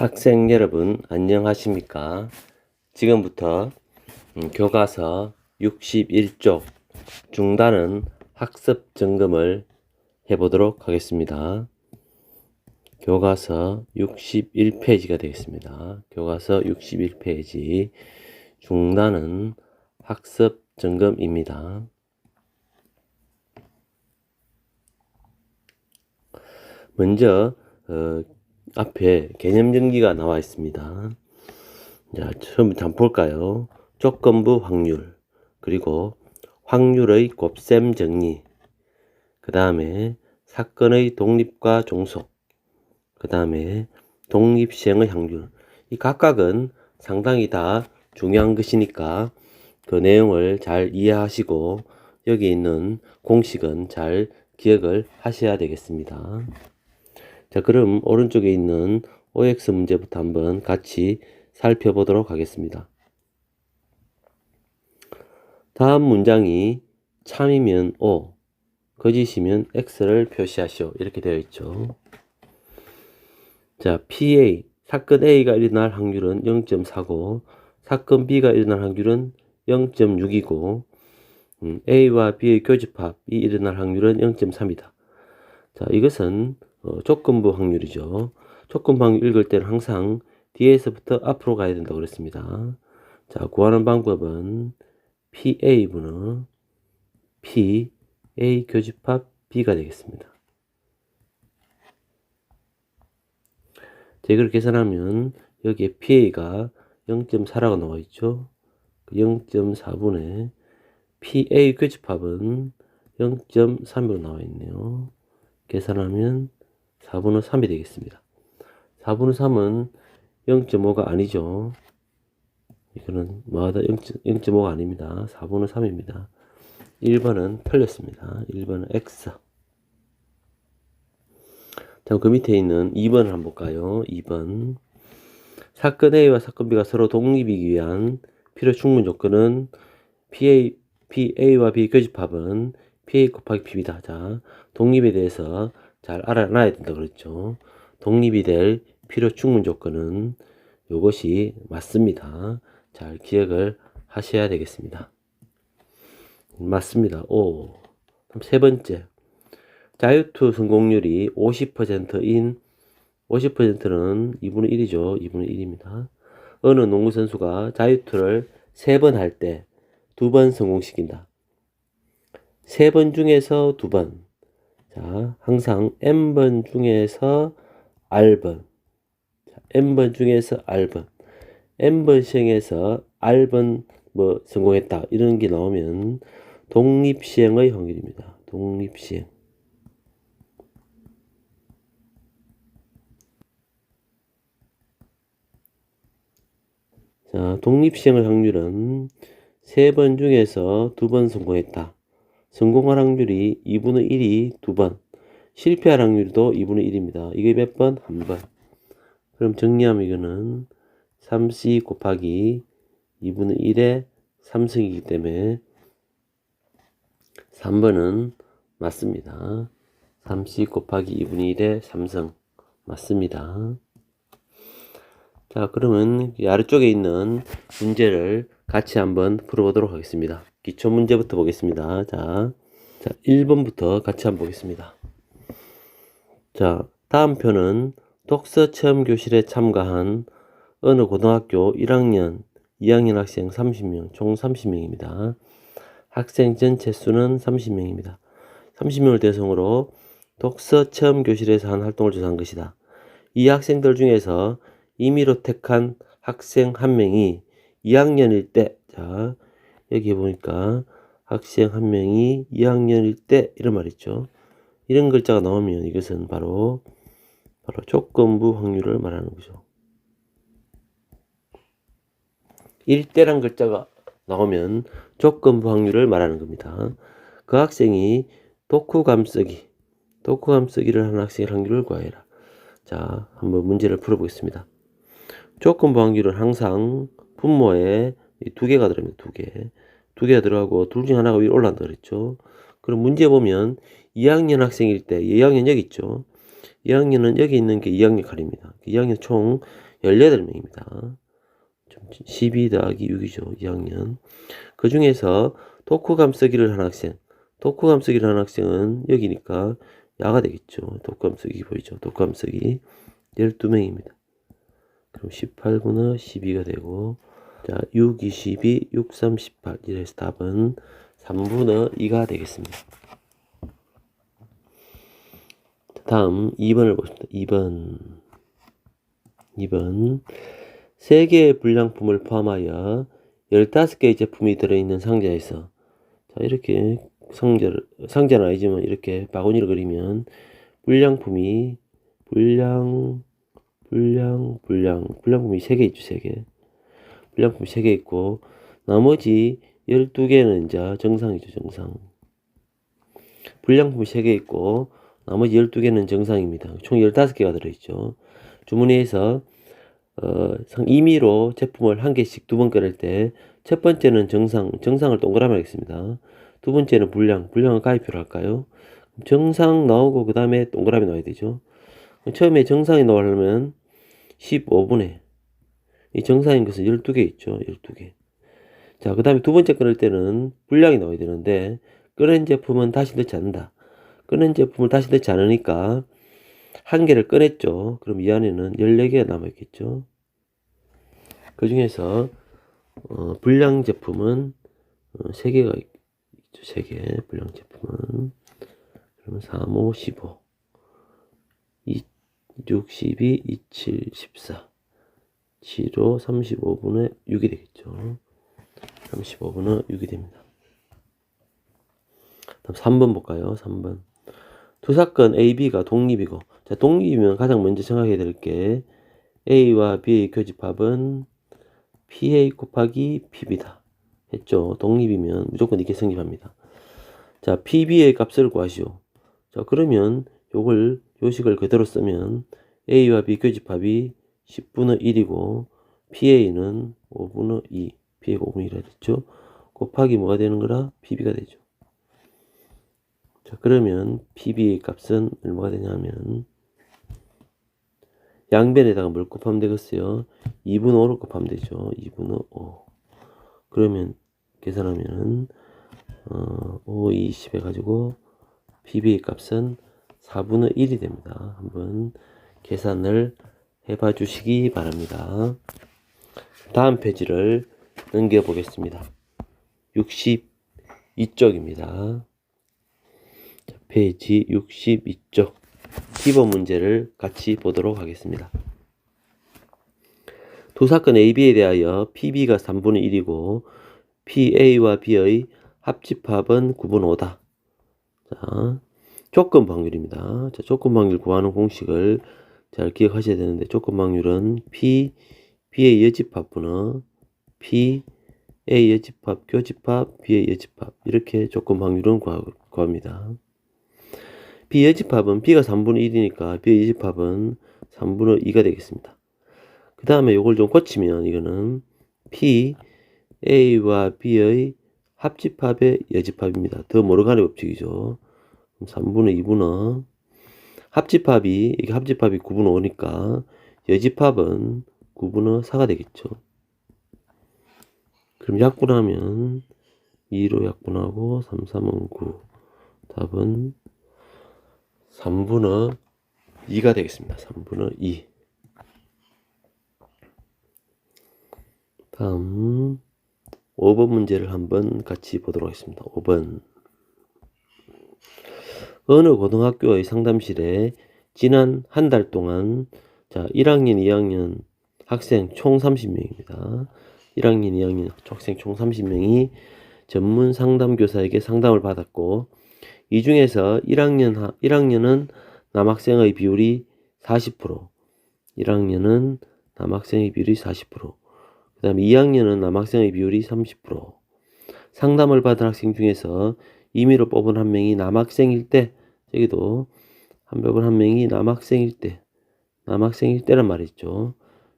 학생 여러분 안녕하십니까? 지금부터 교과서 61쪽 중단은 학습 점검을 해보도록 하겠습니다. 교과서 61페이지가 되겠습니다. 교과서 61페이지 중단은 학습 점검입니다. 먼저 앞에 개념 정리가 나와 있습니다. 자, 처음부터 한번 볼까요? 조건부 확률, 그리고 확률의 곱셈 정리, 그 다음에 사건의 독립과 종속, 그 다음에 독립시행의 확률. 이 각각은 상당히 다 중요한 것이니까 그 내용을 잘 이해하시고 여기 있는 공식은 잘 기억을 하셔야 되겠습니다. 자, 그럼 오른쪽에 있는 OX 문제부터 한번 같이 살펴보도록 하겠습니다. 다음 문장이 참이면 O, 거짓이면 X를 표시하시오. 이렇게 되어 있죠. 자, PA, 사건 A가 일어날 확률은 0.4고 사건 B가 일어날 확률은 0.6이고 A와 B의 교집합이 일어날 확률은 0.3이다. 자, 이것은 조건부 확률이죠. 조건부 확률 읽을 때는 항상 뒤에서부터 앞으로 가야 된다고 그랬습니다. 자, 구하는 방법은 PA분의 P, A 교집합 B가 되겠습니다. 자, 이걸 계산하면 여기에 PA가 0.4라고 나와 있죠. 0.4분의 PA 교집합은 0.3으로 나와 있네요. 계산하면 4분의 3이 되겠습니다. 4분의 3은 0.5가 아니죠. 이거는 뭐하다 0.5가 아닙니다. 4분의 3입니다. 1번은 틀렸습니다. 1번은 X. 자, 그 밑에 있는 2번을 한번 볼까요? 2번. 사건 A와 사건 B가 서로 독립이기 위한 필요 충분 조건은 PA와 B 교집합은 PA 곱하기 B입니다. 자, 독립에 대해서 잘 알아놔야 된다 그랬죠. 독립이 될 필요 충분 조건은 이것이 맞습니다. 잘 기억을 하셔야 되겠습니다. 맞습니다. 오. 그럼 세 번째. 자유투 성공률이 50%인 50%는 2분의 1이죠. 2분의 1입니다. 어느 농구선수가 자유투를 3번 할 때 2번 성공시킨다. 3번 중에서 2번. 자, 항상 N번 중에서 R번. 자, N번 중에서 R번. N번 시행에서 R번 성공했다. 이런 게 나오면 독립시행의 확률입니다. 독립시행. 자, 독립시행의 확률은 3번 중에서 2번 성공했다. 성공할 확률이 2분의 1이 2번. 실패할 확률도 2분의 1입니다. 이게 몇 번? 1번. 그럼 정리하면 이거는 3C 곱하기 2분의 1의 3승이기 때문에 3번은 맞습니다. 3C 곱하기 2분의 1의 3승 맞습니다. 자, 그러면 아래쪽에 있는 문제를 같이 한번 풀어보도록 하겠습니다. 기초 문제부터 보겠습니다. 자, 1번부터 같이 한번 보겠습니다. 자, 다음 표는 독서 체험 교실에 참가한 어느 고등학교 1학년, 2학년 학생 30명, 총 30명입니다. 학생 전체 수는 30명입니다. 30명을 대상으로 독서 체험 교실에서 한 활동을 조사한 것이다. 이 학생들 중에서 임의로 택한 학생 한 명이 2학년일 때, 자, 여기 보니까 학생 한 명이 2학년일 때 이런 말 있죠. 이런 글자가 나오면 이것은 바로 조건부 확률을 말하는 거죠. 1대란 글자가 나오면 조건부 확률을 말하는 겁니다. 그 학생이 독후감 쓰기를 하는 학생의 확률을 구하여라. 자, 한번 문제를 풀어보겠습니다. 조건부 확률은 항상 분모에 2개가 들어갑니다. 2개가 들어가고 둘 중 하나가 위로 올라간다 그랬죠. 그럼 문제 보면 2학년 학생일 때 2학년 여기 있죠. 2학년은 여기 있는 게 2학년 칼입니다. 2학년 총 18명입니다. 12 더하기 6이죠. 2학년. 그 중에서 독후감 쓰기를 한 학생. 독후감 쓰기를 한 학생은 여기니까 야가 되겠죠. 독후감 쓰기 보이죠. 독후감 쓰기 12명입니다. 그럼 18분의 12가 되고, 자, 6, 22, 6, 3, 18. 이래서 답은 3분의 2가 되겠습니다. 다음 2번을 보십니다. 2번. 3개의 불량품을 포함하여 15개의 제품이 들어있는 상자에서, 자, 이렇게 상자는 아니지만 이렇게 바구니를 그리면 불량품이 불량품이 3개 있죠. 3개. 불량품이 3개 있고 나머지 12개는 이제 정상이죠. 정상. 불량품이 3개 있고 나머지 12개는 정상입니다. 총 15개가 들어있죠. 주머니에서 임의로 제품을 1개씩 2번 꺼낼 때 첫 번째는 정상을 동그라미 하겠습니다. 두 번째는 불량을 가위표로 할까요? 정상 나오고 그 다음에 동그라미 나와야 되죠. 처음에 정상이 나오려면 15분의 이 정상인 것은 12개 있죠. 12개. 자, 그 다음에 두 번째 꺼낼 때는 불량이 나와야 되는데 꺼낸 제품은 다시 넣지 않는다. 꺼낸 제품을 다시 넣지 않으니까 1개를 꺼냈죠. 그럼 이 안에는 14개가 남아있겠죠. 그 중에서 불량 제품은 3개가 있죠. 3개 불량 제품은. 그러면 3, 5, 15 6, 12, 27, 14 7호 35분의 6이 되겠죠. 35분의 6이 됩니다. 다음 3번 볼까요? 3번. 두 사건 A, B가 독립이고, 자, 독립이면 가장 먼저 생각해야 될 게 A와 B의 교집합은 PA 곱하기 PB다 했죠. 독립이면 무조건 이렇게 성립합니다. 자, PB의 값을 구하시오. 자, 그러면 요식을 그대로 쓰면 A와 B 교집합이 10분의 1이고 PA는 5분의 2, PA가 5분의 1이라 됐죠. 곱하기 뭐가 되는 거라? PB가 되죠. 자, 그러면 PB의 값은 얼마가 되냐면 양변에다가 뭘 곱하면 되겠어요? 2분의 5를 곱하면 되죠. 2분의 5. 그러면 계산하면 5, 20 해가지고 PB의 값은 4분의 1이 됩니다. 한번 계산을 해봐 주시기 바랍니다. 다음 페이지를 넘겨 보겠습니다. 62쪽입니다. 페이지 62쪽 기본 문제를 같이 보도록 하겠습니다. 두 사건 AB에 대하여 PB가 3분의 1이고 PA와 B의 합집합은 9분의 5다. 자, 조건 방률입니다. 자, 조건 방률 구하는 공식을 잘 기억하셔야 되는데 조건 방률은 B의 여집합분의 P, A 여집합, 교집합, B의 여집합 이렇게 조건 방률은 구합니다. B 여집합은 B가 3분의 1이니까 B의 여집합은 3분의 2가 되겠습니다. 그 다음에 이걸 좀 고치면 이거는 P, A와 B의 합집합의 여집합입니다. 더 모르가네 법칙이죠. 3분의 2분의 이게 합집합이 9분의 5니까 여집합은 9분의 4가 되겠죠. 그럼 약분하면 2로 약분하고 3, 3은 9. 답은 3분의 2가 되겠습니다. 3분의 2. 다음 5번 문제를 한번 같이 보도록 하겠습니다. 5번. 어느 고등학교의 상담실에 지난 한 달 동안 1학년, 2학년 학생 총 30명입니다. 1학년, 2학년 학생 총 30명이 전문 상담교사에게 상담을 받았고 이 중에서 1학년은 남학생의 비율이 40%, 1학년은 남학생의 비율이 40%, 그 다음에 2학년은 남학생의 비율이 30%. 상담을 받은 학생 중에서 임의로 뽑은 한 명이 남학생일 때, 여기도 뽑은 한 명이 남학생일 때란 말이죠.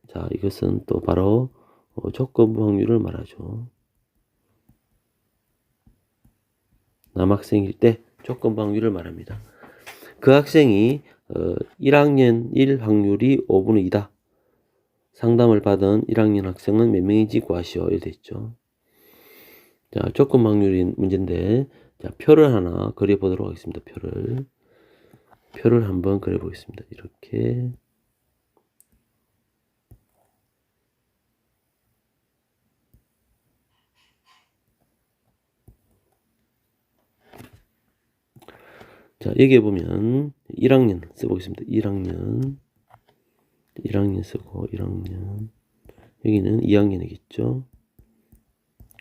자, 이것은 또 바로 조건부 확률을 말하죠. 남학생일 때 조건부 확률을 말합니다. 그 학생이 1학년 1 확률이 5분의 2다. 상담을 받은 1학년 학생은 몇 명인지 구하시오. 이렇게 됐죠. 자, 조건 확률이 문제인데, 자, 표를 하나 그려보도록 하겠습니다. 표를 한번 그려보겠습니다. 이렇게. 자, 여기에 보면 1학년 써보겠습니다. 1학년 쓰고 1학년. 여기는 2학년이겠죠.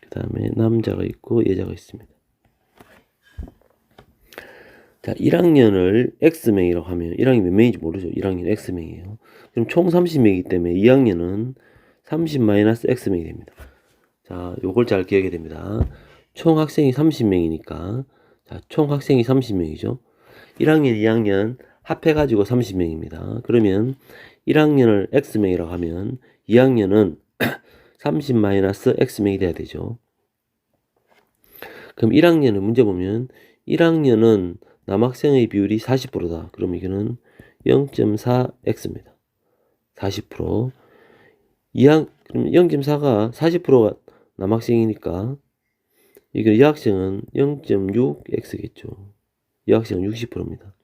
그 다음에 남자가 있고 여자가 있습니다. 자, 1학년을 X명이라고 하면 1학년 몇 명인지 모르죠. 1학년 X명이에요. 그럼 총 30명이기 때문에 2학년은 30-X명이 됩니다. 자, 요걸 잘 기억해야 됩니다. 총 학생이 30명이니까 자, 총 학생이 30명이죠. 1학년, 2학년 합해가지고 30명입니다. 그러면 1학년을 X명이라고 하면 2학년은 30-X명이 돼야 되죠. 그럼 1학년은 문제 보면 1학년은 남학생의 비율이 40%다. 그럼 이거는 0.4x입니다. 40%. 그럼 0.4가 40%가 남학생이니까 이거 여학생은 0.6x겠죠. 여학생은 60%입니다.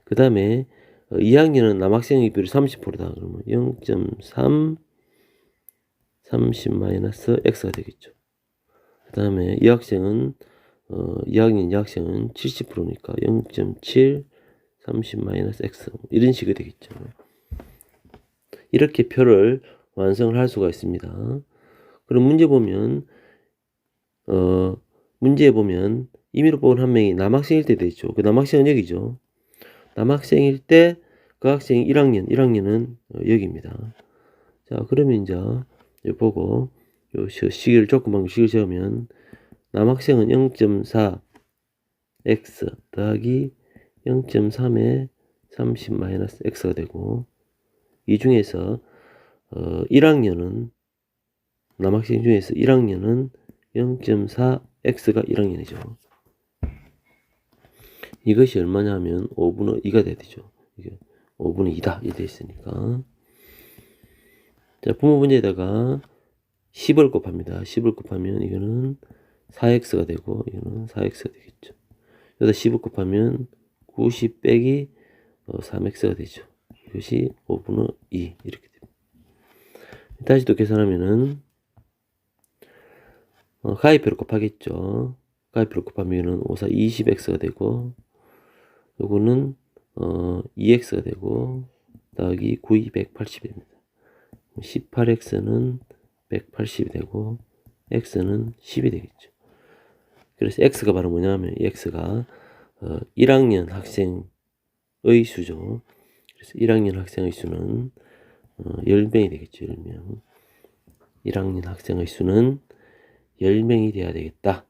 그 다음에 2학년은 남학생의 비율이 30%다. 그러면 0.3 30-x가 되겠죠. 그 다음에 여학생은 2학년 여학생은 70%니까 0.7 30-x 이런 식이 되겠죠. 이렇게 표를 완성을 할 수가 있습니다. 그럼 문제에 보면 임의로 뽑은 한 명이 남학생일 때 되죠. 그 남학생은 여기죠. 남학생일 때 그 학생이 1학년은 여기입니다. 자, 그러면 이제 보고 요 시계를 조금만 식을 세우면 남학생은 0.4 x 더하기 0.3에 30-x가 되고 이 중에서 1학년은 남학생 중에서 1학년은 0.4x가 1학년이죠. 이것이 얼마냐 하면 5분의 2가 돼야 되죠. 이게 5분의 2다 이렇게 있으니까. 자, 부모 문제에다가 10을 곱합니다. 10을 곱하면 이거는 4x가 되고 이거는 4x가 되겠죠. 여기다 10을 곱하면 90 빼기 3x가 되죠. 이것이 5분의 2 이렇게 됩니다. 다시 또 계산하면은 가위표를 곱하겠죠. 가위표를 곱하면은 5, 4, 20x가 되고 요거는 2x가 되고 더하기 9, 2, 180입니다. 18x는 180이 되고 x는 10이 되겠죠. 그래서 x가 바로 뭐냐면 x가 1학년 학생의 수죠. 그래서 1학년 학생의 수는 10명이 되겠죠. 10명. 1학년 학생의 수는 10명이 돼야 되겠다.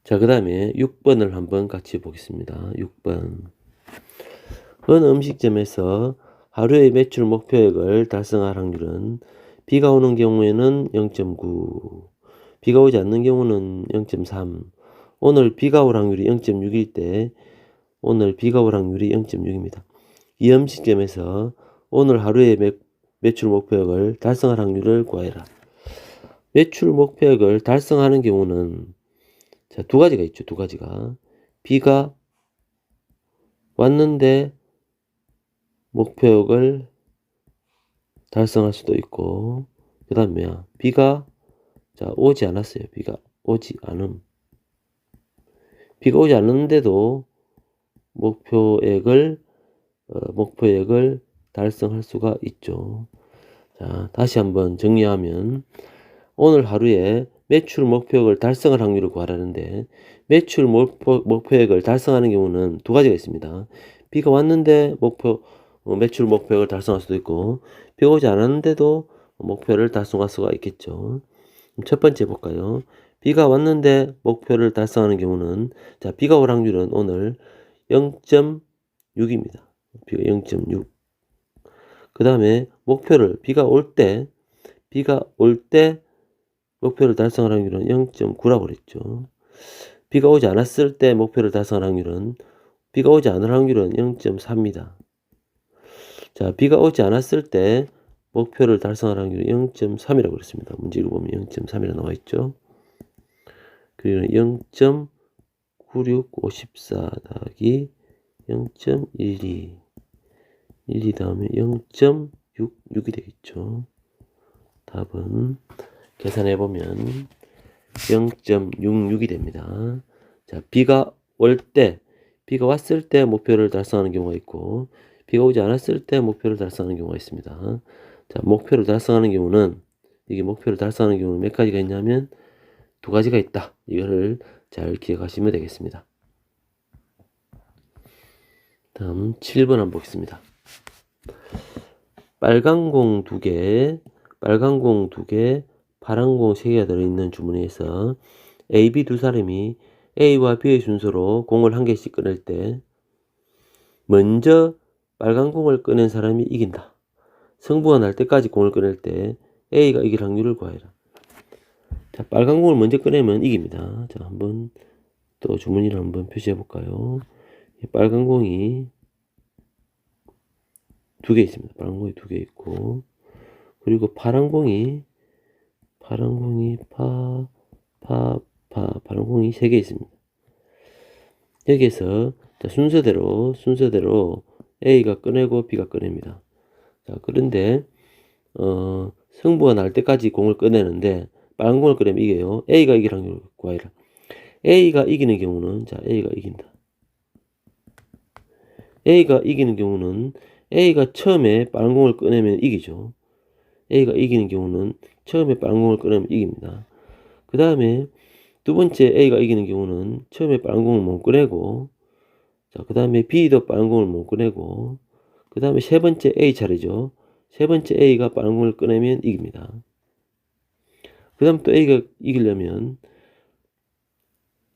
자, 그 다음에 6번을 한번 같이 보겠습니다. 6번. 어느 음식점에서 하루의 매출 목표액을 달성할 확률은 비가 오는 경우에는 0.9, 비가 오지 않는 경우는 0.3, 오늘 비가 올 확률이 0.6일 때 오늘 비가 올 확률이 0.6입니다. 이 음식점에서 오늘 하루의 매출 목표액을 달성할 확률을 구하여라. 매출 목표액을 달성하는 경우는 자, 두 가지가 있죠. 두 가지가. 비가 왔는데 목표액을 달성할 수도 있고 그 다음에 비가 오지 않았어요. 비가 오지 않았는데도 목표액을 달성할 수가 있죠. 자, 다시 한번 정리하면 오늘 하루에 매출 목표액을 달성할 확률을 구하라는데 매출 목표액을 달성하는 경우는 두 가지가 있습니다. 비가 왔는데 매출 목표액을 달성할 수도 있고 비가 오지 않았는데도 목표를 달성할 수가 있겠죠. 첫 번째 볼까요? 비가 왔는데 목표를 달성하는 경우는 자, 비가 올 확률은 오늘 0.6입니다. 비가 0.6. 그 다음에 비가 올 때 목표를 달성할 확률은 0.9라고 그랬죠. 비가 오지 않았을 때 목표를 달성할 확률은 비가 오지 않을 확률은 0.4입니다. 자, 비가 오지 않았을 때 목표를 달성할 확률은 0.3이라고 그랬습니다. 문제 읽어보면 0.3이라고 나와 있죠. 그리고 0.9654 더하기 0.12 12 다음에 0.66이 되겠죠. 답은 계산해보면 0.66이 됩니다. 자, 비가 왔을 때 목표를 달성하는 경우가 있고, 비가 오지 않았을 때 목표를 달성하는 경우가 있습니다. 자, 목표를 달성하는 경우는, 이게 목표를 달성하는 경우는 몇 가지가 있냐면, 두 가지가 있다. 이거를 잘 기억하시면 되겠습니다. 다음 7번 한번 보겠습니다. 빨간 공 2개, 파란 공 3개가 들어있는 주머니에서 A, B 두 사람이 A와 B의 순서로 공을 한 개씩 꺼낼 때 먼저 빨간 공을 꺼낸 사람이 이긴다. 승부가 날 때까지 공을 꺼낼 때 A가 이길 확률을 구하여라. 자, 빨간 공을 먼저 꺼내면 이깁니다. 자, 한번 또 주머니를 한번 표시해 볼까요? 빨간 공이 2개 있습니다. 빨간 공이 2개 있고, 그리고 파란 공이 파란 공이 3개 있습니다. 여기에서 순서대로 A가 꺼내고 B가 꺼냅니다. 자, 그런데 승부가 날 때까지 공을 꺼내는데 빨간 공을 꺼내면 이겨요. A가 이길 확률을 구하여라. A가 이기는 경우는 A가 이긴다. A가 이기는 경우는 A가 처음에 빨간 공을 꺼내면 이기죠. A가 이기는 경우는 처음에 빨간 공을 꺼내면 이깁니다. 그 다음에 두 번째 A가 이기는 경우는 처음에 빨간 공을 못 꺼내고, 자, 그 다음에 B도 빨간 공을 못 꺼내고, 그 다음에 세 번째 A 차례죠. 세 번째 A가 빨간 공을 꺼내면 이깁니다. 그 다음 또 A가 이기려면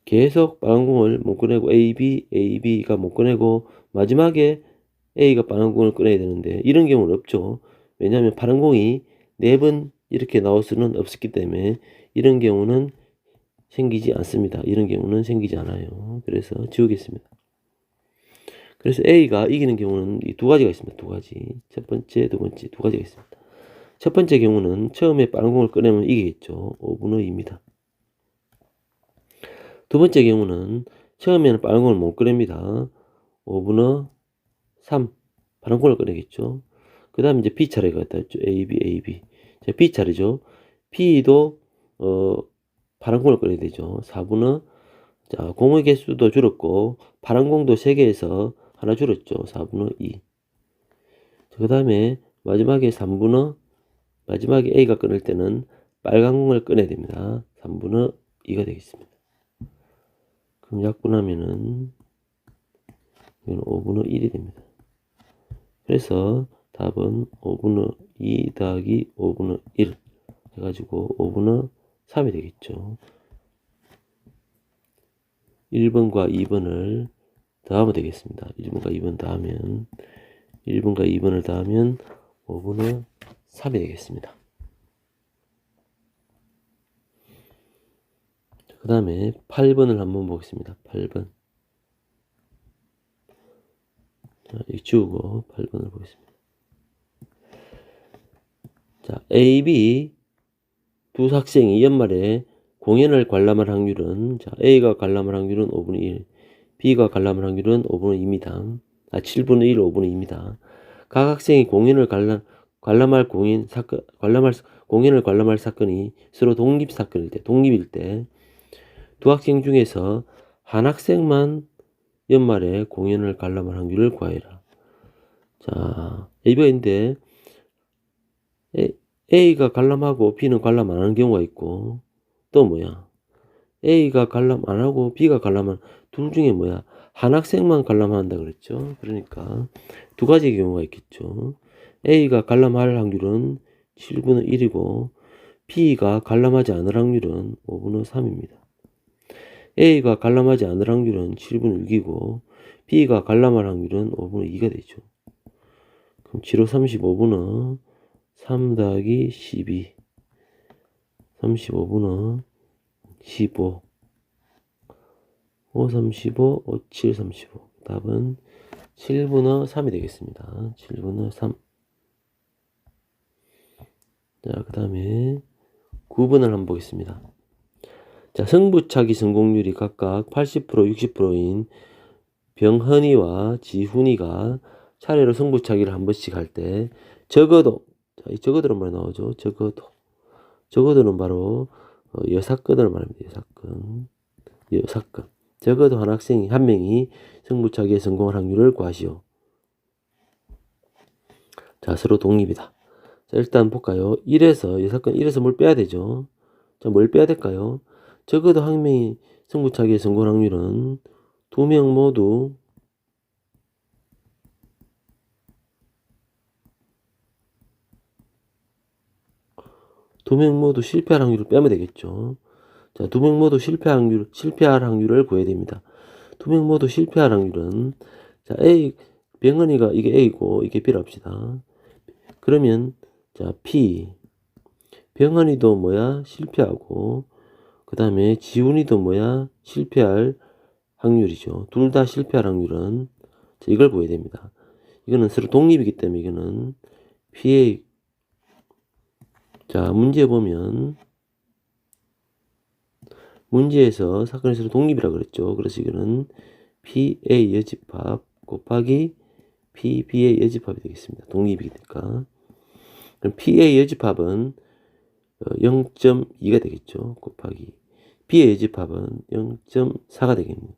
계속 빨간 공을 못 꺼내고 B가 못 꺼내고 마지막에 A가 빨간 공을 꺼내야 되는데 이런 경우는 없죠. 왜냐하면 파란 공이 4번 이렇게 나올 수는 없었기 때문에 이런 경우는 생기지 않습니다. 이런 경우는 생기지 않아요. 그래서 지우겠습니다. 그래서 A가 이기는 경우는 이 두 가지가 있습니다. 두 가지. 첫 번째, 두 번째 두 가지가 있습니다. 첫 번째 경우는 처음에 빨간 공을 꺼내면 이기겠죠. 5분의 2입니다. 두 번째 경우는 처음에는 빨간 공을 못 꺼냅니다. 5분의 3 파란 공을 꺼내겠죠. 그 다음에 이제 B 차례가 있죠. A, B. 자, B 차례죠. B도 파란 공을 꺼내야 되죠. 4분의 자, 공의 개수도 줄었고 파란 공도 3개에서 하나 줄었죠. 4분의 2. 그 다음에 마지막에 A가 꺼낼 때는 빨간 공을 꺼내야 됩니다. 3분의 2가 되겠습니다. 그럼 약분하면은 이건 5분의 1이 됩니다. 그래서 답은 5분의 2 더하기 5분의 1 해가지고 5분의 3이 되겠죠. 1번과 2번을 더하면 되겠습니다. 1번과 2번 더하면 1번과 2번을 더하면 5분의 3이 되겠습니다. 그 다음에 8번을 한번 보겠습니다. 8번. 자, 이거 지우고 8번을 보겠습니다. 자, A, B 두 학생이 연말에 공연을 관람할 확률은, 자, A가 관람할 확률은 5분의 1, B가 관람할 확률은 5분의 2입니다. 7분의 1, 5분의 2입니다. 각 학생이 공연을 관람할 사건이 서로 독립일 때, 두 학생 중에서 한 학생만 연말에 공연을 관람할 확률을 구하여라. 자, 이번인데 A가 관람하고 B는 관람 안 하는 경우가 있고, 또 뭐야? A가 관람 안 하고 B가 관람한 둘 중에 뭐야? 한 학생만 관람한다 그랬죠. 그러니까 두 가지 경우가 있겠죠. A가 관람할 확률은 7분의 1이고 B가 관람하지 않을 확률은 5분의 3입니다. A가 관람하지 않을 확률은 7분의 6이고 B가 관람할 확률은 5분의 2가 되죠. 그럼 7호 35분의 3 더하기 12 35분의 15 5, 35, 5, 7, 35 답은 7분의 3이 되겠습니다. 7분의 3. 자, 그 다음에 9번을 한번 보겠습니다. 자, 승부차기 성공률이 각각 80%, 60%인 병헌이와 지훈이가 차례로 승부차기를 한 번씩 할 때 적어도, 자, 이 적어도는 뭐 나오죠? 적어도는 바로 여사건을 말합니다. 여사건. 적어도 한 학생이 한 명이 승부차기에 성공할 확률을 구하시오. 자, 서로 독립이다. 자, 일단 볼까요? 1에서 여사건 1에서 뭘 빼야 되죠? 자, 뭘 빼야 될까요? 적어도 한 명이 승부차기에 성공할 확률은 2명 모두 실패할 확률을 빼면 되겠죠. 자, 2명 모두 실패할 확률을 구해야 됩니다. 2명 모두 실패할 확률은, 자, 병헌이가 이게 A고, 이게 B라 합시다. 그러면, 자, 병헌이도 뭐야? 실패하고, 그 다음에 지훈이도 뭐야? 실패할 확률이죠. 둘 다 실패할 확률은, 자, 이걸 구해야 됩니다. 이거는 서로 독립이기 때문에 이거는 P의, 자, 문제 보면, 문제에서 사건이 서로 독립이라 그랬죠. 그래서 이거는 P의 여집합 곱하기 PB의 여집합이 되겠습니다. 독립이니까. 그럼 P의 여집합은 0.2가 되겠죠. 곱하기 B의 여집합은 0.4가 되겠네요.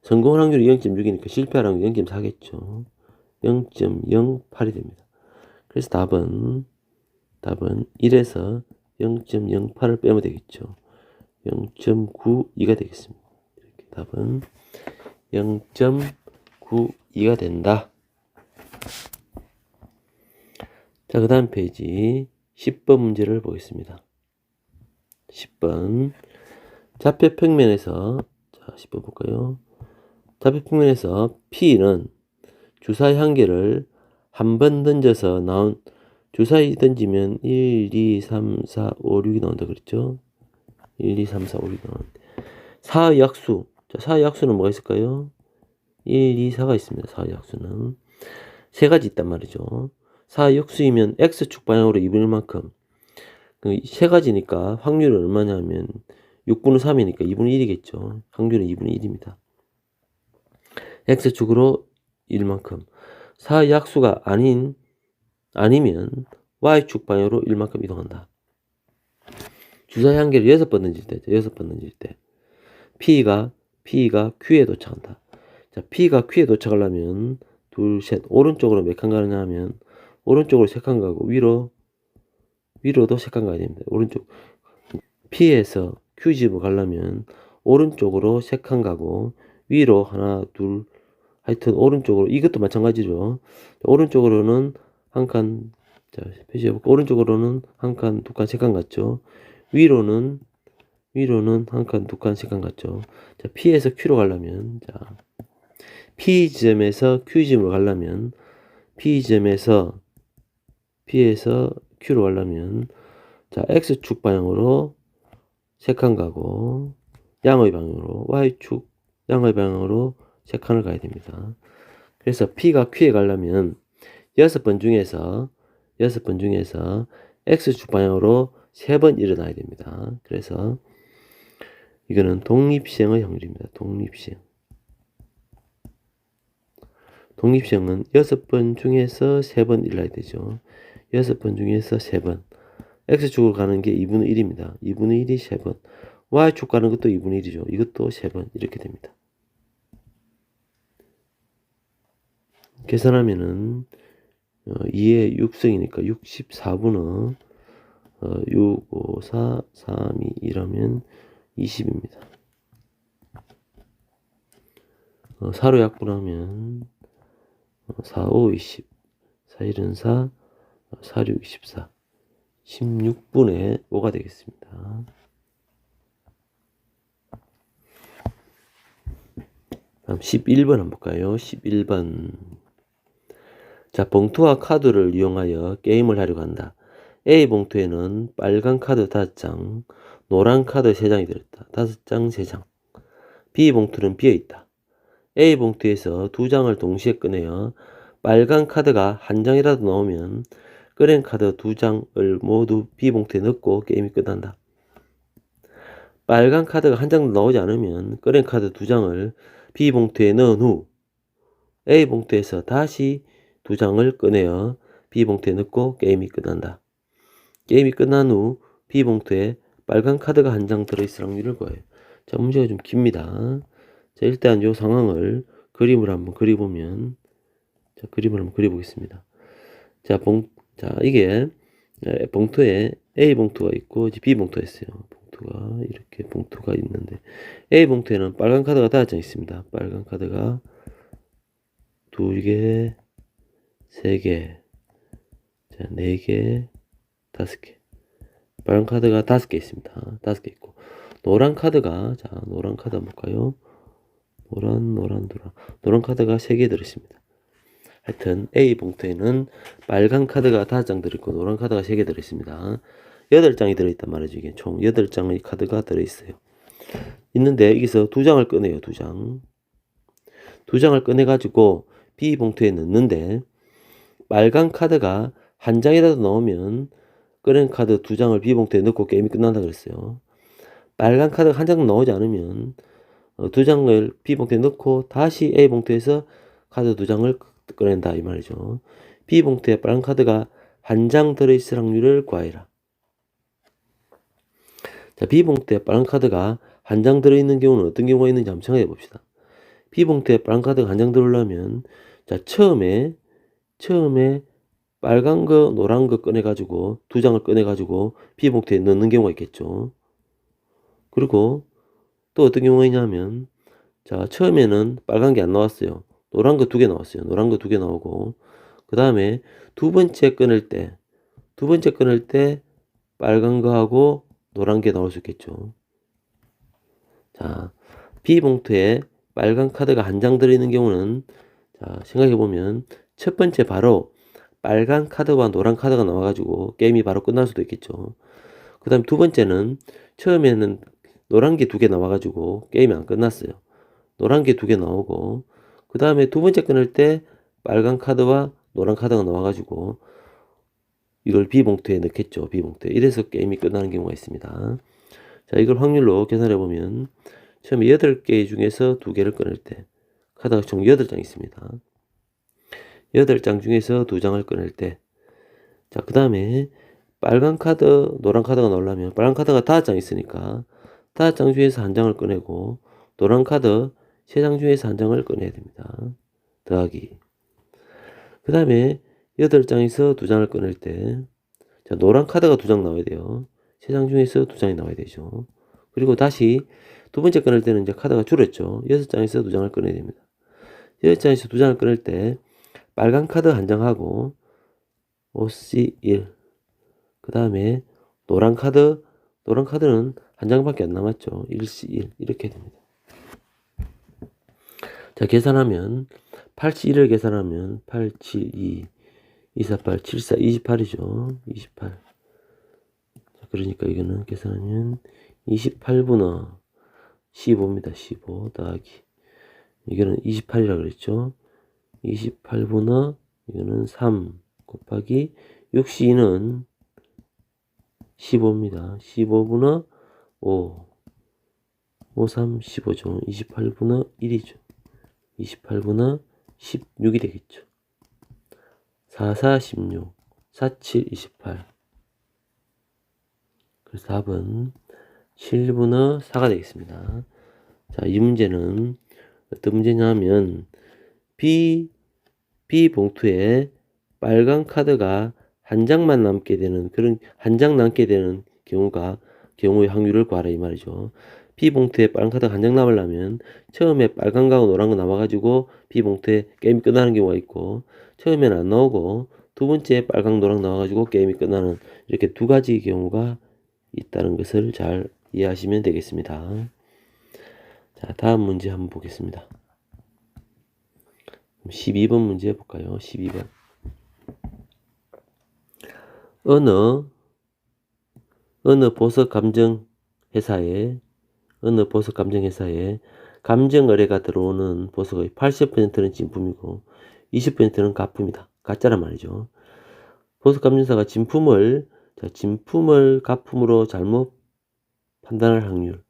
성공 확률이 0.6이니까 실패할 확률이 0.4겠죠. 0.08이 됩니다. 그래서 답은 1에서 0.08을 빼면 되겠죠. 0.92가 되겠습니다. 이렇게 답은 0.92가 된다. 자, 그 다음 페이지 10번 문제를 보겠습니다. 10번. 좌표평면에서, 자, 10번 볼까요? 좌표평면에서 P는 주사위 한 개를 한 번 던져서 나온, 주사위 던지면 1, 2, 3, 4, 5, 6이 나온다 그랬죠? 1, 2, 3, 4, 5, 6이 나오는데. 사의 약수. 자, 사의 약수는 뭐가 있을까요? 1, 2, 4가 있습니다. 사의 약수는. 세 가지 있단 말이죠. 사의 역수이면 X축 방향으로 2분의 1만큼. 세 가지니까 확률은 얼마냐면 6분의 3이니까 2분의 1이겠죠. 확률은 2분의 1입니다. X축으로 1만큼. 사의 약수가 아니면 Y축 방향으로 1만큼 이동한다. 주사위 한 개를 6번 던질 때 P가 Q에 도착한다. 자, P가 Q에 도착하려면 둘, 셋, 오른쪽으로 몇 칸 가느냐 하면 오른쪽으로 3칸 가고 위로도 3칸 가야 됩니다. 오른쪽 P에서 Q집으로 가려면 오른쪽으로 3칸 가고 위로 하나, 둘, 하여튼 오른쪽으로, 이것도 마찬가지죠. 오른쪽으로는 한 칸, 자, 표시해볼까? 오른쪽으로는 한 칸, 두 칸, 3칸 갔죠. 위로는 한 칸, 두 칸, 3칸 갔죠. 자, P에서 Q로 가려면, 자, P 지점에서 Q 지점으로 가려면, P에서 Q로 가려면, 자, X축 방향으로 3칸 가고, 양의 방향으로, Y축 양의 방향으로 3칸을 가야 됩니다. 그래서 P가 Q에 가려면 6번 중에서 X축 방향으로 3번 일어나야 됩니다. 그래서 이거는 독립시행의 확률입니다. 독립시행은 6번 중에서 3번 일어나야 되죠. 6번 중에서 3번. X축으로 가는 게 2분의 1입니다. 2분의 1이 3번. Y축 가는 것도 2분의 1이죠. 이것도 3번. 이렇게 됩니다. 계산하면은 2의 6승이니까 64분의 6, 5, 4, 3, 2, 1하면 20입니다. 4로 약분하면 4, 5, 20, 4, 1은 4, 4, 6, 24, 16분의 5가 되겠습니다. 다음 11번 한번 볼까요? 11번. 자, 봉투와 카드를 이용하여 게임을 하려고 한다. A 봉투에는 빨간 카드 5장, 노란 카드 3장이 들었다. 5장, 3장. B 봉투는 비어있다. A 봉투에서 2장을 동시에 꺼내어 빨간 카드가 한 장이라도 나오면 꺼낸 카드 2장을 모두 B 봉투에 넣고 게임이 끝난다. 빨간 카드가 한 장도 나오지 않으면 꺼낸 카드 2장을 B 봉투에 넣은 후 A 봉투에서 다시 2장을 꺼내어 B 봉투에 넣고 게임이 끝난다. 게임이 끝난 후 B 봉투에 빨간 카드가 한 장 들어있을 확률을 구해요. 자, 문제가 좀 깁니다. 자, 일단 이 상황을 그림을 한번 그려보면, 자, 그림을 한번 그려보겠습니다. 자, 이게 봉투에 A 봉투가 있고 B 봉투가 있어요. 봉투가 이렇게 봉투가 있는데 A 봉투에는 빨간 카드가 5장 있습니다. 빨간 카드가 2개, 3개, 자, 4개, 5개. 빨간 카드가 5개 있습니다. 5개 있고 노란 카드가, 자, 노란 카드 한번 볼까요? 노란 카드가 3개 들어있습니다. 하여튼 A 봉투에는 빨간 카드가 5장 들어있고 노란 카드가 3개 들어있습니다. 8장이 들어있단 말이죠. 이게 총 8장의 카드가 들어있어요. 있는데 여기서 2장을 꺼내요. 2장. 2장을 꺼내가지고 B 봉투에 넣는데 빨간 카드가 한 장이라도 나오면 꺼낸 카드 2장을 B 봉투에 넣고 게임이 끝난다 그랬어요. 빨간 카드가 한 장 나오지 않으면 2장을 B 봉투에 넣고 다시 A 봉투에서 카드 2장을 꺼낸다 이 말이죠. B 봉투에 빨간 카드가 한 장 들어있을 확률을 구하여라. 자, B 봉투에 빨간 카드가 한 장 들어있는 경우는 어떤 경우가 있는지 한번 생각해 봅시다. B 봉투에 빨간 카드가 한 장 들어오려면, 자, 처음에 빨간 거, 노란 거 꺼내가지고 2장을 꺼내가지고 B 봉투에 넣는 경우가 있겠죠. 그리고 또 어떤 경우가 있냐면, 자, 처음에는 빨간 게 안 나왔어요. 노란 거 2개 나왔어요. 노란 거 2개 나오고, 그 다음에 두 번째 꺼낼 때 빨간 거하고 노란 게 나올 수 있겠죠. 자, B 봉투에 빨간 카드가 한 장 들어있는 경우는, 자, 생각해보면 첫 번째 바로 빨간 카드와 노란 카드가 나와가지고 게임이 바로 끝날 수도 있겠죠. 그 다음 두 번째는 처음에는 노란 게 2개 나와가지고 게임이 안 끝났어요. 노란 게 2개 나오고 그 다음에 두 번째 끊을 때 빨간 카드와 노란 카드가 나와가지고 이걸 B 봉투에 넣겠죠. B 봉투에. 이래서 게임이 끝나는 경우가 있습니다. 자, 이걸 확률로 계산해보면 처음에 8개 중에서 2개를 꺼낼 때 카드가 총 8장 있습니다. 8장 중에서 2장을 꺼낼 때, 자, 그 다음에 빨간 카드, 노란 카드가 나오려면 빨간 카드가 5장 있으니까 5장 중에서 한 장을 꺼내고 노란 카드 3장 중에서 한 장을 꺼내야 됩니다. 더하기. 그 다음에 8장에서 2장을 꺼낼 때, 자, 노란 카드가 2장 나와야 돼요. 3장 중에서 2장이 나와야 되죠. 그리고 다시 두 번째 꺼낼 때는 이제 카드가 줄었죠. 6장에서 2장을 꺼내야 됩니다. 6장에서 2장을 꺼낼 때 빨간 카드 한 장하고 5C1, 그 다음에 노란 카드는 한 장밖에 안 남았죠. 1C1 이렇게 됩니다. 자, 계산하면 8C1을 계산하면 8, 7, 2, 2, 4, 8, 7, 4, 28이죠. 28. 자, 그러니까 이거는 계산하면 28분의 15입니다. 15 더하기 이거는 28이라 그랬죠. 28분의 이거는 3 곱하기 6C2는 15입니다. 15분의 5 5, 3, 15죠. 28분의 1이죠. 28분의 16이 되겠죠. 4, 4, 16 4, 7, 28. 그래서 답은 7분의 4가 되겠습니다. 자, 이 문제는 어떤 문제냐면 B 봉투에 빨간 카드가 한 장만 남게 되는 그런 한 장 남게 되는 경우의 확률을 구하라 이 말이죠. B 봉투에 빨간 카드가 한 장 남으려면 처음에 빨간 거하고 노란 거 남아가지고 B 봉투에 게임이 끝나는 경우가 있고 처음에는 안 나오고 두 번째 빨강 노랑 나와가지고 게임이 끝나는 이렇게 두 가지 경우가 있다는 것을 잘 이해하시면 되겠습니다. 자, 다음 문제 한번 보겠습니다. 12번 문제 볼까요? 12번. 어느 보석 감정 회사에 감정 의뢰가 들어오는 보석의 80%는 진품이고 20%는 가품이다. 가짜란 말이죠. 보석 감정사가 진품을 가품으로 잘못 판단할 확률,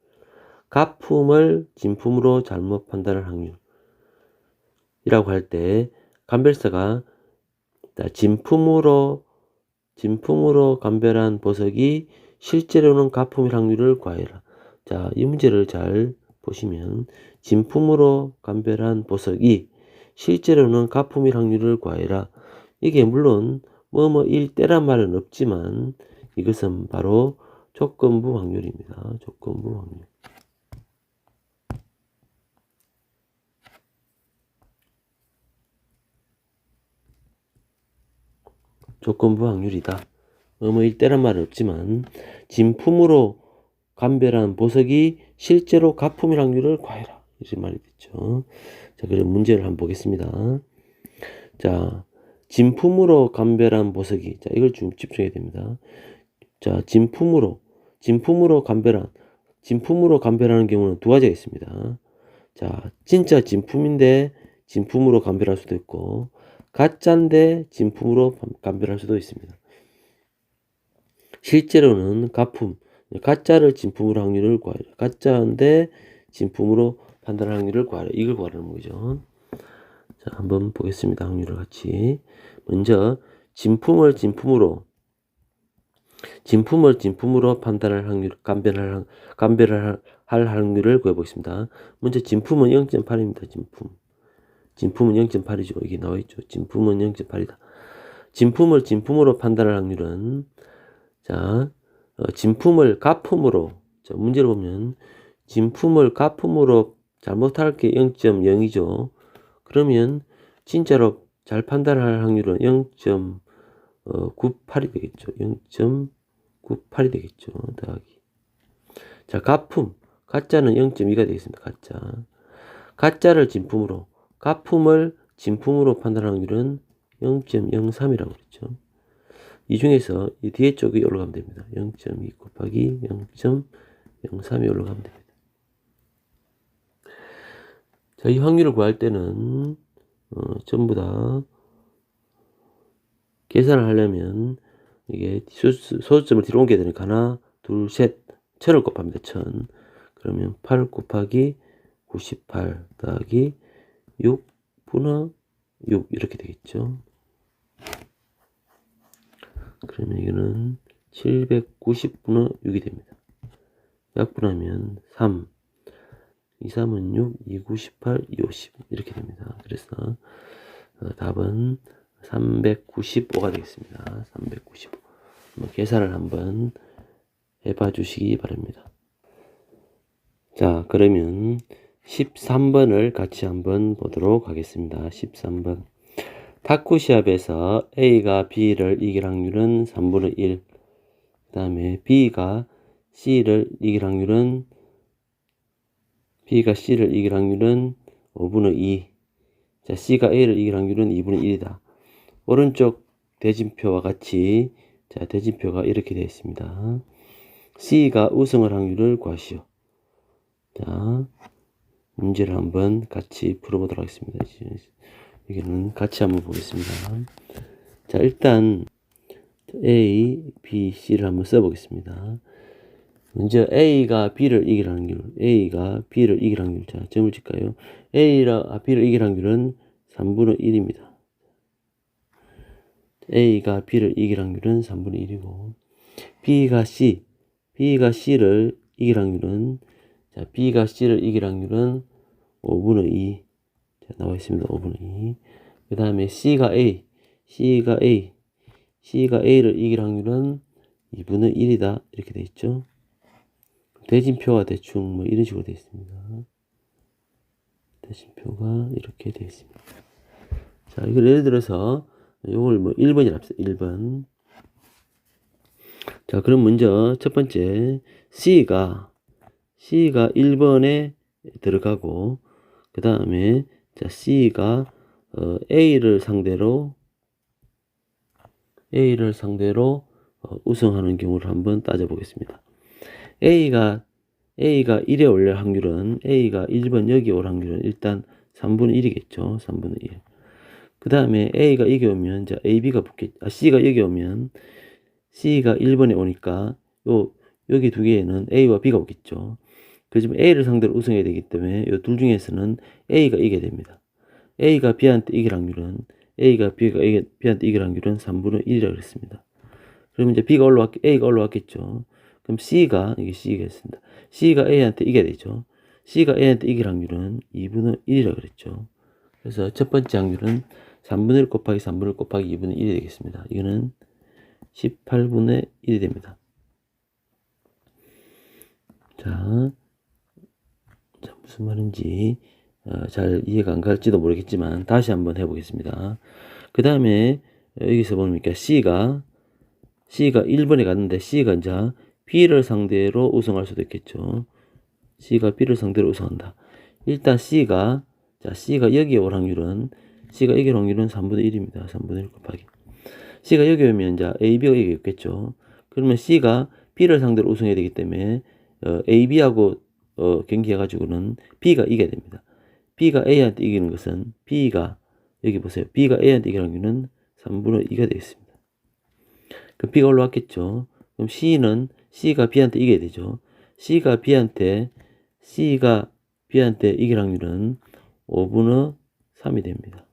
가품을 진품으로 잘못 판단할 확률이라고 할 때 감별사가 진품으로 감별한 보석이 실제로는 가품일 확률을 구하여라. 자, 이 문제를 잘 보시면 진품으로 감별한 보석이 실제로는 가품일 확률을 구하여라. 이게 물론 뭐뭐일 때란 말은 없지만 이것은 바로 조건부 확률입니다. 조건부 확률. 조건부 확률이다. 뭐뭐일 때란 말은 없지만 진품으로 감별한 보석이 실제로 가품일 확률을 구하여라. 이런 말이 됐죠. 자, 그럼 문제를 한번 보겠습니다. 자, 진품으로 감별한 보석이, 자, 이걸 좀 집중해야 됩니다. 자, 진품으로 감별하는 경우는 두 가지가 있습니다. 자, 진짜 진품인데 진품으로 감별할 수도 있고, 가짜인데 진품으로 감별할 수도 있습니다. 실제로는 가짜를 진품으로 확률을 구하라. 가짜인데 진품으로 판단할 확률을 구하라. 이걸 구하라는 거죠. 자, 한번 보겠습니다. 확률을 같이. 먼저 진품을 진품으로 판단할 확률, 감별할 확률을 구해보겠습니다. 먼저 진품은 0.8입니다. 진품은 0.8이죠. 이게 나와있죠. 진품은 0.8이다. 진품을 진품으로 판단할 확률은, 자, 진품을 가품으로, 자, 문제를 보면 진품을 가품으로 잘못할 게 0.0이죠. 그러면 진짜로 잘 판단할 확률은 0.98이 되겠죠. 0.98이 되겠죠. 더하기. 자, 가짜는 0.2가 되겠습니다. 가짜를 진품으로, 가품을 진품으로 판단할 확률은 0.03이라고 그랬죠. 이 중에서 이 뒤에 쪽이 올라가면 됩니다. 0.2 곱하기 0.03이 올라가면 됩니다. 자, 이 확률을 구할 때는 전부 다 계산을 하려면 이게 소수점을 뒤로 옮겨야 되니까 하나, 둘, 셋, 1000을 곱합니다. 1000. 그러면 8 곱하기 98 더하기 6 분의 6 이렇게 되겠죠. 그러면 이거는 790분의 6이 됩니다. 약분하면 3, 2, 3은 6, 2, 9, 18, 2, 50 이렇게 됩니다. 그래서 답은 395가 되겠습니다. 395. 계산을 한번 해봐 주시기 바랍니다. 자, 그러면 13번을 같이 한번 보도록 하겠습니다. 13번. 탁구 시합에서 A가 B를 이길 확률은 3분의 1. 그 다음에 B가 C를 이길 확률은 5분의 2. 자, C가 A를 이길 확률은 2분의 1이다. 오른쪽 대진표와 같이, 자, 대진표가 이렇게 되어 있습니다. C가 우승할 확률을 구하시오. 자, 문제를 한번 같이 풀어보도록 하겠습니다. 여기는 같이 한번 보겠습니다. 자, 일단 A, B, C를 한번 써보겠습니다. 먼저 A가 B를 이길 확률, 자, 점을 칠까요? A가 B를 이길 확률은 3분의 1입니다. A가 B를 이길 확률은 3분의 1이고, B가 C를 이길 확률은, 자, B가 C를 이길 확률은 5분의 2. 자, 나와 있습니다. 5분의 2. 그 다음에 C가 A를 이길 확률은 2분의 1이다. 이렇게 돼 있죠. 대진표가 대충 뭐 이런 식으로 되어 있습니다. 대진표가 이렇게 되어 있습니다. 자, 이걸 예를 들어서 이걸 뭐 1번이라 합시다. 1번. 자, 그럼 먼저 첫 번째 C가 1번에 들어가고, 그 다음에 자, C가 A를 상대로 우승하는 경우를 한번 따져보겠습니다. A가 A가 1에 올 확률은 A가 1번 여기 올 확률은 일단 3분의 1이겠죠. 3분의 1. 그 다음에 A가 여기 오면 자 AB가 붙겠죠. C가 여기 오면 C가 1번에 오니까 여기 두 개에는 A와 B가 오겠죠. 그지만 A를 상대로 우승해야 되기 때문에 이 둘 중에서는 A가 이겨야 됩니다. A가 B한테 이길 확률은 A가 B한테 이길 확률은 3분의 1이라고 그랬습니다. 그러면 이제 A가 올라왔겠죠. 그럼 C가 있습니다. C가 A한테 이겨야 되죠. C가 A한테 이길 확률은 2분의 1이라고 그랬죠. 그래서 첫 번째 확률은 3분의 1 곱하기 3분의 1 곱하기 2분의 1이 되겠습니다. 이거는 18분의 1이 됩니다. 자, 무슨 말인지 잘 이해가 안 갈지도 모르겠지만 다시 한번 해보겠습니다. 그 다음에 여기서 보니까 C가 1번에 갔는데 C가 이제 B를 상대로 우승할 수도 있겠죠. C가 B를 상대로 우승한다. 일단 C가 여기에 올 확률은 C가 이길 확률은 3분의 1입니다. 3분의 1 곱하기. C가 여기 오면 이제 AB가 여기 있겠죠. 그러면 C가 B를 상대로 우승해야 되기 때문에 AB하고 경기해가지고는 B가 이겨야 됩니다. B가 A한테 이기는 것은 B가 여기 보세요. B가 A한테 이기는 확률은 3분의 2가 되겠습니다. 그럼 B가 올라왔겠죠. 그럼 C가 B한테 이겨야 되죠. C가 B한테 이길 확률은 5분의 3이 됩니다.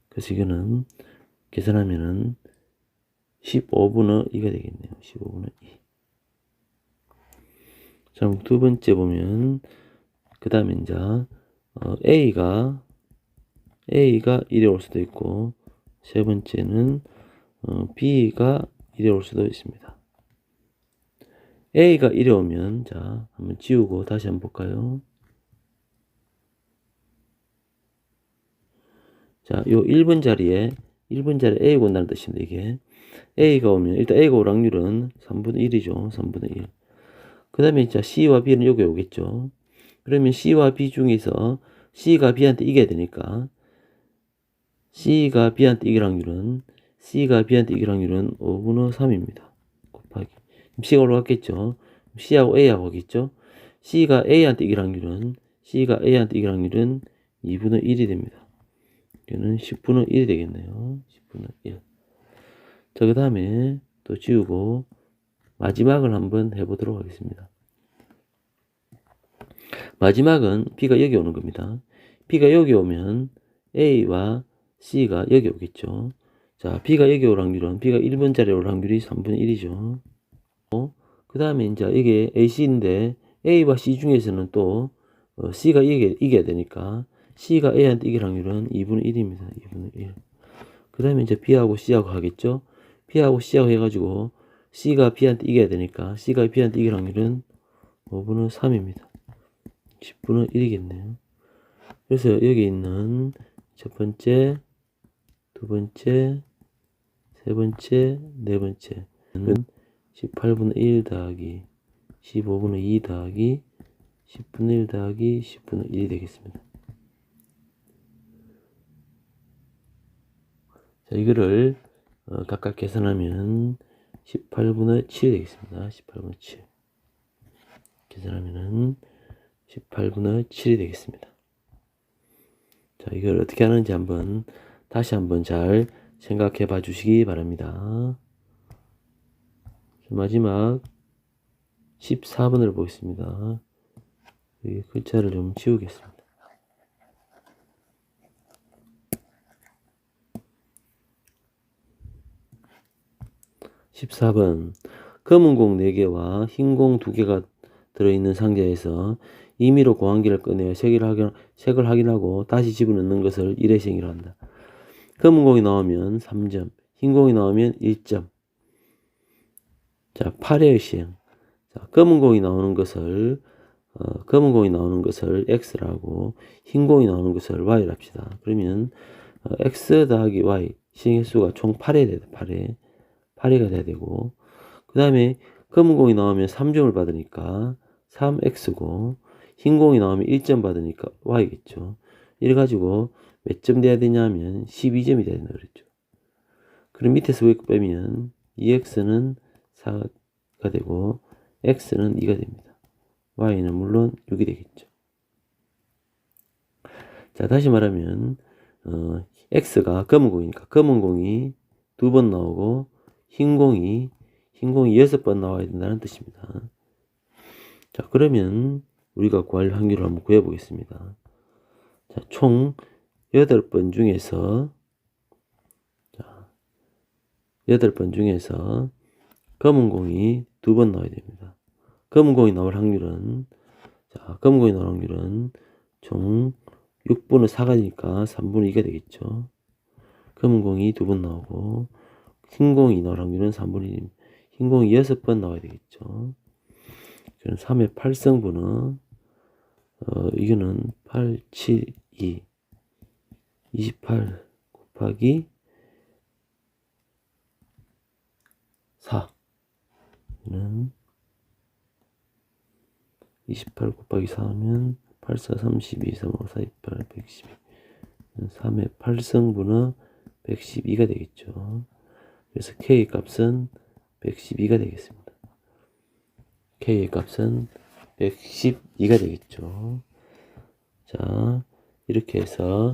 그래서 이거는 계산하면은 15분의 2가 되겠네요. 15분의 2. 자, 두 번째 보면 그 다음에 이제 A가 1에 올 수도 있고 세 번째는 B가 1에 올 수도 있습니다. A가 1에 오면 자 한번 지우고 다시 한번 볼까요? 자, 요 1번 자리에 A가 온다는 뜻입니다. 이게 A가 오면 일단 A가 올 확률은 3분의 1이죠. 3분의 1. 그 다음에 자 C와 B는 여기 오겠죠. 그러면 C와 B 중에서 C가 B한테 이겨야 되니까 C가 B한테 이길 확률은 5분의 3입니다. 곱하기 C가 올라갔겠죠. C하고 A하고 오겠죠. C가 A한테 이길 확률은 2분의 1이 됩니다. 이거는 10분의 1이 되겠네요. 10분의 1. 자, 그 다음에 또 지우고 마지막을 한번 해보도록 하겠습니다. 마지막은 B가 여기 오는 겁니다. B가 여기 오면 A와 C가 여기 오겠죠. 자, B가 여기 올 확률은 B가 1번 자리에 올 확률이 3분의 1이죠. 그 다음에 이제 이게 AC인데 A와 C 중에서는 또 C가 이겨야 되니까 C가 A한테 이길 확률은 2분의 1입니다. 2분의 1. 그 다음에 이제 B하고 C하고 하겠죠. B하고 C하고 해가지고 C가 B한테 이겨야 되니까 C가 B한테 이길 확률은 5분의 3입니다. 10분의 1이겠네요. 그래서 여기 있는 첫 번째, 두 번째, 세 번째, 네 번째는 18분의 1 더하기 15분의 2 더하기 10분의 1 더하기 10분의 1이 되겠습니다. 자, 이거를 각각 계산하면 18분의 7이 되겠습니다. 18분의 7. 계산하면은 18분의 7이 되겠습니다. 자, 이걸 어떻게 하는지 다시 한번 잘 생각해 봐 주시기 바랍니다. 마지막 14번을 보겠습니다. 여기 글자를 좀 지우겠습니다. 14번 검은 공 4개와 흰 공 2개가 들어있는 상자에서 임의로 공항기를 꺼내어 색을 확인하고 다시 집어넣는 것을 1회 시행이라 한다. 검은 공이 나오면 3점, 흰 공이 나오면 1점. 자, 8회 시행. 자, 검은 공이 나오는 것을 X라고 흰 공이 나오는 것을 Y를 합시다. 그러면 X 더하기 Y 시행 횟수가 총 8회가 돼야 되고 그 다음에 검은 공이 나오면 3점을 받으니까 3X고 흰 공이 나오면 1점 받으니까 Y겠죠. 이래가지고 몇 점 돼야 되냐면 12점이 돼야 된다 그랬죠. 그럼 밑에서 왜 빼면 2X는 4가 되고 X는 2가 됩니다. y는 물론 6이 되겠죠. 자, 다시 말하면 x가 검은 공이니까 검은 공이 2번 나오고 흰 공이 6번 나와야 된다는 뜻입니다. 자, 그러면 우리가 구할 확률을 한번 구해 보겠습니다. 자, 총 8번 중에서 8번 중에서 검은 공이 2번 나와야 됩니다. 검은 공이 나올 확률은 총 6분의 4가니까 3분의 2가 되겠죠. 검은 공이 2번 나오고 흰 공이 나올 확률은 3분의 1입니다. 흰 공이 6번 나와야 되겠죠. 그럼 3의 8승분은 이거는 8, 7, 2 28 곱하기 4는 28 곱하기 4면 8, 4, 32, 3, 5, 4, 28, 112 3의 8승분은 112가 되겠죠. 그래서 K의 값은 112가 되겠습니다. K의 값은 112가 되겠죠. 자, 이렇게 해서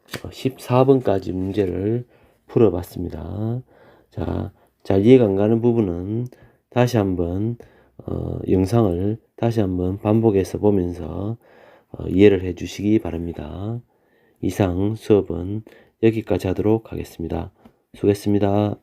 14번까지 문제를 풀어봤습니다. 자, 잘 이해가 안 가는 부분은 다시 한번 영상을 다시 한번 반복해서 보면서 이해를 해 주시기 바랍니다. 이상 수업은 여기까지 하도록 하겠습니다. 수고했습니다.